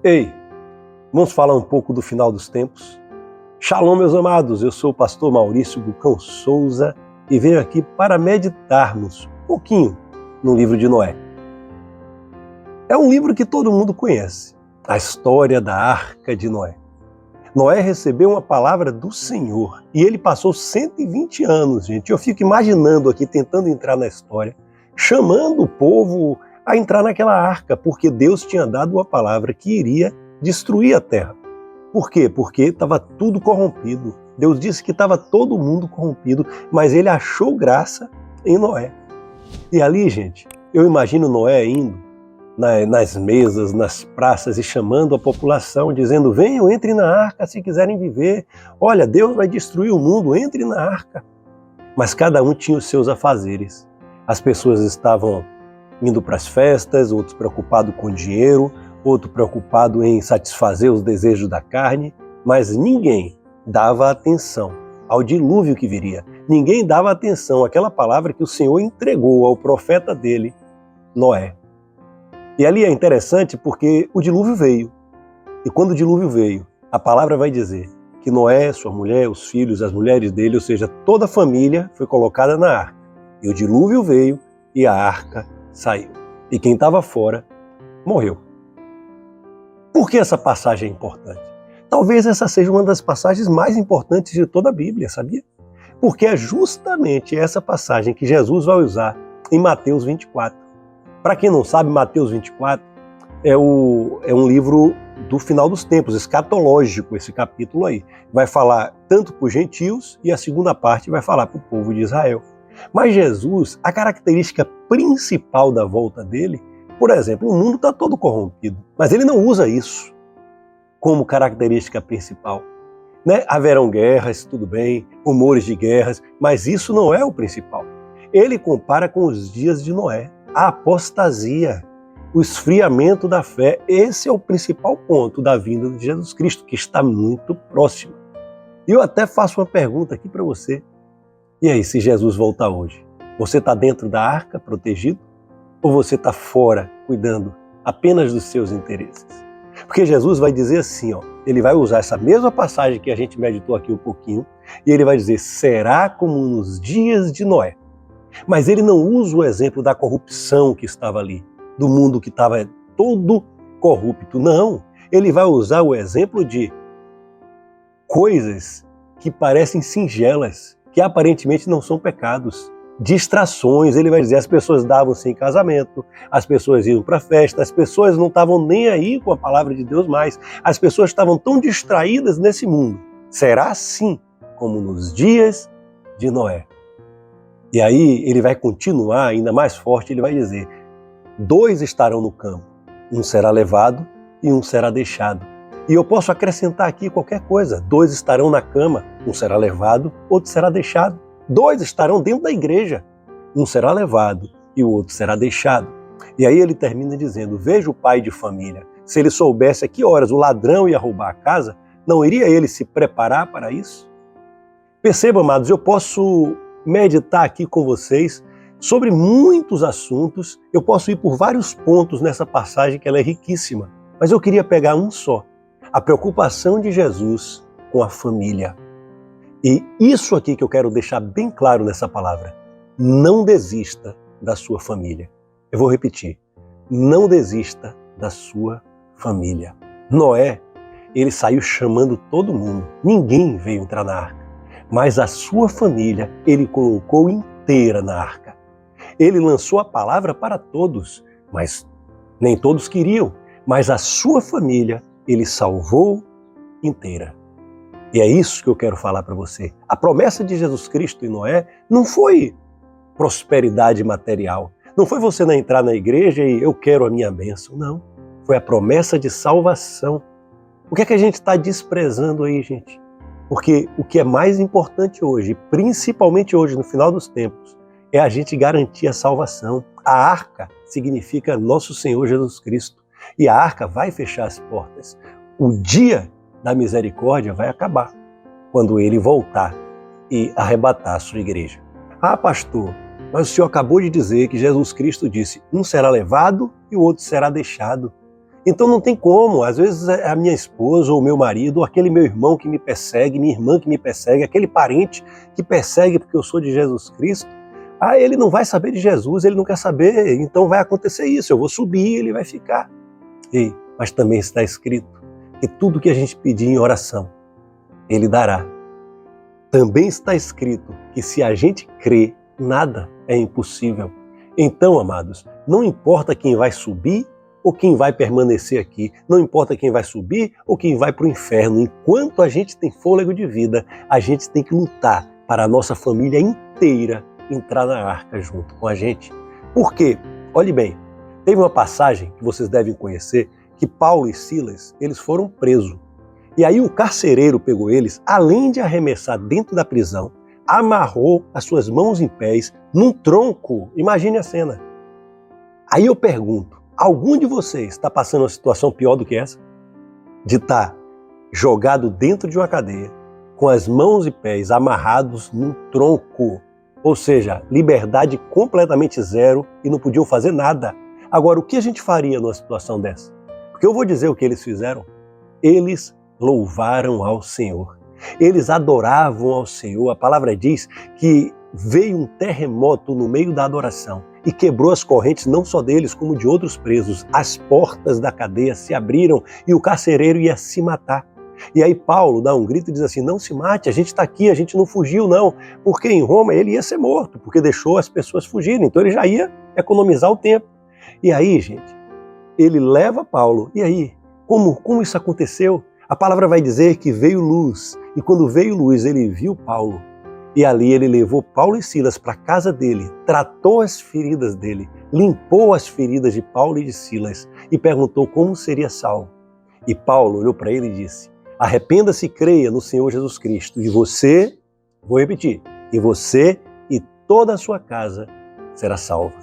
Ei, vamos falar um pouco do final dos tempos? Shalom, meus amados, eu sou o pastor Maurício Bucão Souza e venho aqui para meditarmos um pouquinho no livro de Noé. É um livro que todo mundo conhece, a história da Arca de Noé. Noé recebeu uma palavra do Senhor e ele passou 120 anos, gente. Eu fico imaginando aqui, tentando entrar na história, chamando o povo a entrar naquela arca, porque Deus tinha dado uma palavra que iria destruir a terra. Por quê? Porque estava tudo corrompido. Deus disse que estava todo mundo corrompido, mas ele achou graça em Noé. E ali, gente, eu imagino Noé indo nas mesas, nas praças e chamando a população, dizendo: venham, entrem na arca se quiserem viver. Olha, Deus vai destruir o mundo, entrem na arca. Mas cada um tinha os seus afazeres. As pessoas estavam indo para as festas, outros preocupados com dinheiro, outro preocupado em satisfazer os desejos da carne, mas ninguém dava atenção ao dilúvio que viria. Ninguém dava atenção àquela palavra que o Senhor entregou ao profeta dele, Noé. E ali é interessante porque o dilúvio veio. E quando o dilúvio veio, a palavra vai dizer que Noé, sua mulher, os filhos, as mulheres dele, ou seja, toda a família foi colocada na arca. E o dilúvio veio e a arca saiu. E quem estava fora morreu. Por que essa passagem é importante? Talvez essa seja uma das passagens mais importantes de toda a Bíblia, sabia? Porque é justamente essa passagem que Jesus vai usar em Mateus 24. Para quem não sabe, Mateus 24 é um livro do final dos tempos, escatológico, esse capítulo aí. Vai falar tanto para os gentios e a segunda parte vai falar para o povo de Israel. Mas Jesus, a característica principal da volta dele, por exemplo, o mundo está todo corrompido, mas ele não usa isso como característica principal. Haverão guerras, tudo bem, rumores de guerras, mas isso não é o principal. Ele compara com os dias de Noé, a apostasia, o esfriamento da fé. Esse é o principal ponto da vinda de Jesus Cristo, que está muito próximo. E eu até faço uma pergunta aqui para você. E aí, se Jesus voltar hoje, você está dentro da arca, protegido? Ou você está fora, cuidando apenas dos seus interesses? Porque Jesus vai dizer assim, ele vai usar essa mesma passagem que a gente meditou aqui um pouquinho, e ele vai dizer: será como nos dias de Noé. Mas ele não usa o exemplo da corrupção que estava ali, do mundo que estava todo corrupto. Não, ele vai usar o exemplo de coisas que parecem singelas, que aparentemente não são pecados, distrações. Ele vai dizer: as pessoas davam-se em casamento, as pessoas iam para a festa, as pessoas não estavam nem aí com a palavra de Deus mais, as pessoas estavam tão distraídas nesse mundo. Será assim como nos dias de Noé. E aí ele vai continuar ainda mais forte, ele vai dizer: 2 estarão no campo, um será levado e um será deixado. E eu posso acrescentar aqui qualquer coisa: 2 estarão na cama, um será levado, outro será deixado. 2 estarão dentro da igreja, um será levado e o outro será deixado. E aí ele termina dizendo: veja o pai de família, se ele soubesse a que horas o ladrão ia roubar a casa, não iria ele se preparar para isso? Perceba, amados, eu posso meditar aqui com vocês sobre muitos assuntos, eu posso ir por vários pontos nessa passagem que ela é riquíssima, mas eu queria pegar um só: a preocupação de Jesus com a família. E isso aqui que eu quero deixar bem claro nessa palavra: não desista da sua família. Eu vou repetir: não desista da sua família. Noé, ele saiu chamando todo mundo, ninguém veio entrar na arca, mas a sua família ele colocou inteira na arca. Ele lançou a palavra para todos, mas nem todos queriam, mas a sua família ele salvou inteira. E é isso que eu quero falar para você. A promessa de Jesus Cristo em Noé não foi prosperidade material. Não foi você não entrar na igreja e eu quero a minha bênção. Não. Foi a promessa de salvação. O que é que a gente está desprezando aí, gente? Porque o que é mais importante hoje, principalmente hoje, no final dos tempos, é a gente garantir a salvação. A arca significa nosso Senhor Jesus Cristo. E a arca vai fechar as portas. O dia da misericórdia vai acabar quando ele voltar e arrebatar a sua igreja. Ah, pastor, mas o senhor acabou de dizer que Jesus Cristo disse: um será levado e o outro será deixado. Então não tem como, às vezes é a minha esposa ou o meu marido, ou aquele meu irmão que me persegue, minha irmã que me persegue, aquele parente que persegue porque eu sou de Jesus Cristo. Ele não vai saber de Jesus, ele não quer saber, então vai acontecer isso, eu vou subir, ele vai ficar. Mas também está escrito que tudo que a gente pedir em oração, ele dará. Também está escrito que se a gente crê, nada é impossível. Então, amados, não importa quem vai subir ou quem vai permanecer aqui, não importa quem vai subir ou quem vai para o inferno, enquanto a gente tem fôlego de vida, a gente tem que lutar para a nossa família inteira entrar na arca junto com a gente. Por quê? Olhe bem, teve uma passagem que vocês devem conhecer, que Paulo e Silas, eles foram presos. E aí o carcereiro pegou eles, além de arremessar dentro da prisão, amarrou as suas mãos em pés num tronco. Imagine a cena. Aí eu pergunto, algum de vocês está passando uma situação pior do que essa? De estar jogado dentro de uma cadeia, com as mãos e pés amarrados num tronco. Ou seja, liberdade completamente zero e não podiam fazer nada. Agora, o que a gente faria numa situação dessa? Porque eu vou dizer o que eles fizeram. Eles louvaram ao Senhor. Eles adoravam ao Senhor. A palavra diz que veio um terremoto no meio da adoração e quebrou as correntes não só deles, como de outros presos. As portas da cadeia se abriram e o carcereiro ia se matar. E aí Paulo dá um grito e diz assim, não se mate, a gente está aqui, a gente não fugiu não, porque em Roma ele ia ser morto, porque deixou as pessoas fugirem, então ele já ia economizar o tempo. E aí, gente, ele leva Paulo, e aí, como isso aconteceu? A palavra vai dizer que veio luz, e quando veio luz ele viu Paulo, e ali ele levou Paulo e Silas para a casa dele, tratou as feridas dele, limpou as feridas de Paulo e de Silas, e perguntou como seria salvo. E Paulo olhou para ele e disse, arrependa-se e creia no Senhor Jesus Cristo, e você, vou repetir, e você e toda a sua casa será salva.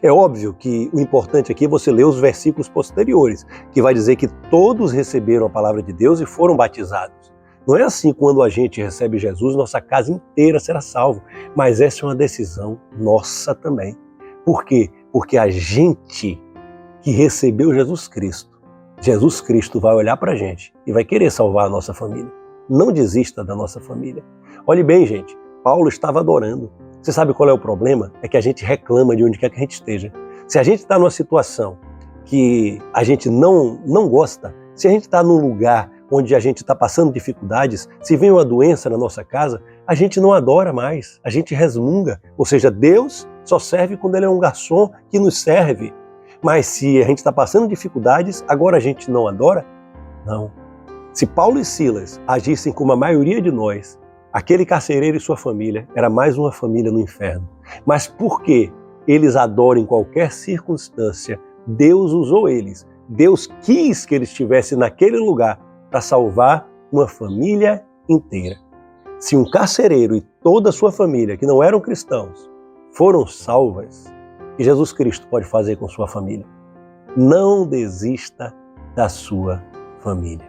É óbvio que o importante aqui é você ler os versículos posteriores, que vai dizer que todos receberam a palavra de Deus e foram batizados. Não é assim quando a gente recebe Jesus, nossa casa inteira será salva, mas essa é uma decisão nossa também. Por quê? Porque a gente que recebeu Jesus Cristo vai olhar para a gente e vai querer salvar a nossa família. Não desista da nossa família. Olhe bem, gente, Paulo estava adorando. Você sabe qual é o problema? É que a gente reclama de onde quer que a gente esteja. Se a gente está numa situação que a gente não gosta, se a gente está num lugar onde a gente está passando dificuldades, se vem uma doença na nossa casa, a gente não adora mais, a gente resmunga. Ou seja, Deus só serve quando Ele é um garçom que nos serve. Mas se a gente está passando dificuldades, agora a gente não adora? Não. Se Paulo e Silas agissem como a maioria de nós, aquele carcereiro e sua família era mais uma família no inferno. Mas porque eles adoram em qualquer circunstância, Deus usou eles. Deus quis que eles estivessem naquele lugar para salvar uma família inteira. Se um carcereiro e toda a sua família, que não eram cristãos, foram salvas, que Jesus Cristo pode fazer com sua família? Não desista da sua família.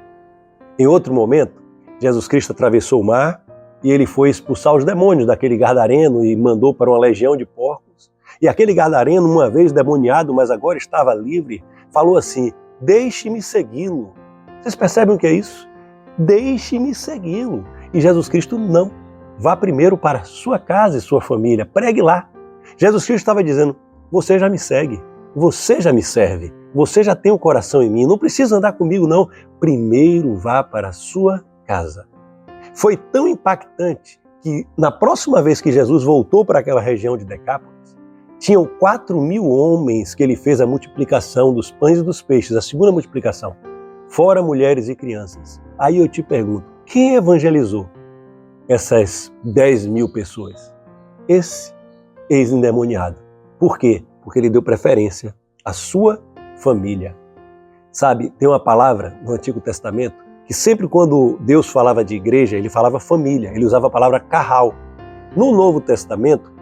Em outro momento, Jesus Cristo atravessou o mar e ele foi expulsar os demônios daquele gadareno e mandou para uma legião de porcos. E aquele gadareno, uma vez demoniado, mas agora estava livre, falou assim, deixe-me segui-lo. Vocês percebem o que é isso? Deixe-me segui-lo. E Jesus Cristo não. Vá primeiro para sua casa e sua família, pregue lá. Jesus Cristo estava dizendo, você já me segue, você já me serve, você já tem um coração em mim, não precisa andar comigo não, primeiro vá para a sua casa. Foi tão impactante que na próxima vez que Jesus voltou para aquela região de Decápolis, tinham 4.000 homens que ele fez a multiplicação dos pães e dos peixes, a segunda multiplicação, fora mulheres e crianças. Aí eu te pergunto, quem evangelizou essas 10.000 pessoas? Esse ex-endemoniado. Por quê? Porque ele deu preferência à sua família. Sabe, tem uma palavra no Antigo Testamento que sempre quando Deus falava de igreja, ele falava família, ele usava a palavra carral. No Novo Testamento,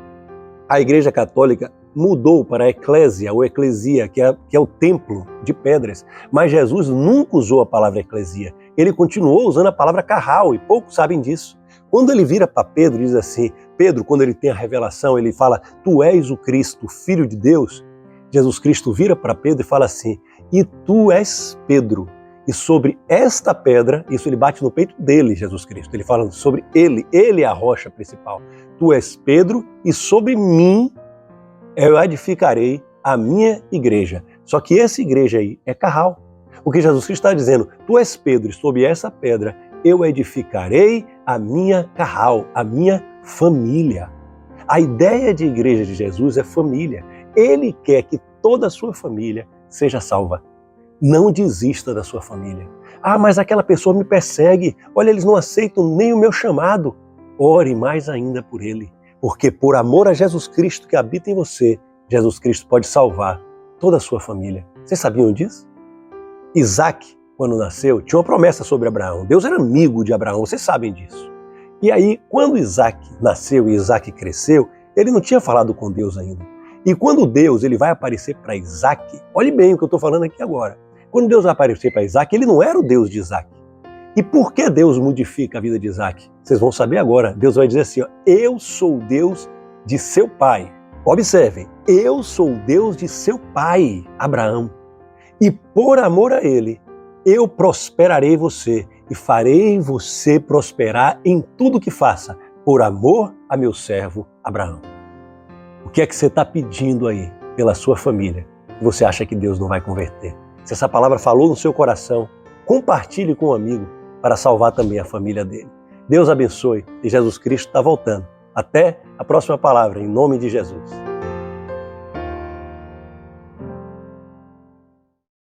a Igreja Católica mudou para a eclésia ou eclesia, que é o templo de pedras, mas Jesus nunca usou a palavra eclesia. Ele continuou usando a palavra carral e poucos sabem disso. Quando ele vira para Pedro e diz assim, Pedro, quando ele tem a revelação, ele fala, tu és o Cristo, o Filho de Deus. Jesus Cristo vira para Pedro e fala assim, e tu és Pedro. E sobre esta pedra, isso ele bate no peito dele, Jesus Cristo. Ele fala sobre ele é a rocha principal. Tu és Pedro e sobre mim eu edificarei a minha igreja. Só que essa igreja aí é Carral. O que Jesus Cristo está dizendo, tu és Pedro e sobre essa pedra eu edificarei a minha Carral, a minha família. A ideia de igreja de Jesus é família. Ele quer que toda a sua família seja salva. Não desista da sua família. Ah, mas aquela pessoa me persegue. Olha, eles não aceitam nem o meu chamado. Ore mais ainda por ele. Porque por amor a Jesus Cristo que habita em você, Jesus Cristo pode salvar toda a sua família. Vocês sabiam disso? Isaac, quando nasceu, tinha uma promessa sobre Abraão. Deus era amigo de Abraão, vocês sabem disso. E aí, quando Isaac nasceu e Isaac cresceu, ele não tinha falado com Deus ainda. E quando Deus ele vai aparecer para Isaac, olhe bem o que eu estou falando aqui agora. Quando Deus vai aparecer para Isaac, ele não era o Deus de Isaac. E por que Deus modifica a vida de Isaac? Vocês vão saber agora. Deus vai dizer assim, ó, eu sou o Deus de seu pai. Observem, eu sou o Deus de seu pai, Abraão. E por amor a ele, eu prosperarei você e farei você prosperar em tudo que faça, por amor a meu servo Abraão. O que é que você está pedindo aí pela sua família? Você acha que Deus não vai converter? Se essa palavra falou no seu coração, compartilhe com um amigo para salvar também a família dele. Deus abençoe e Jesus Cristo está voltando. Até a próxima palavra, em nome de Jesus.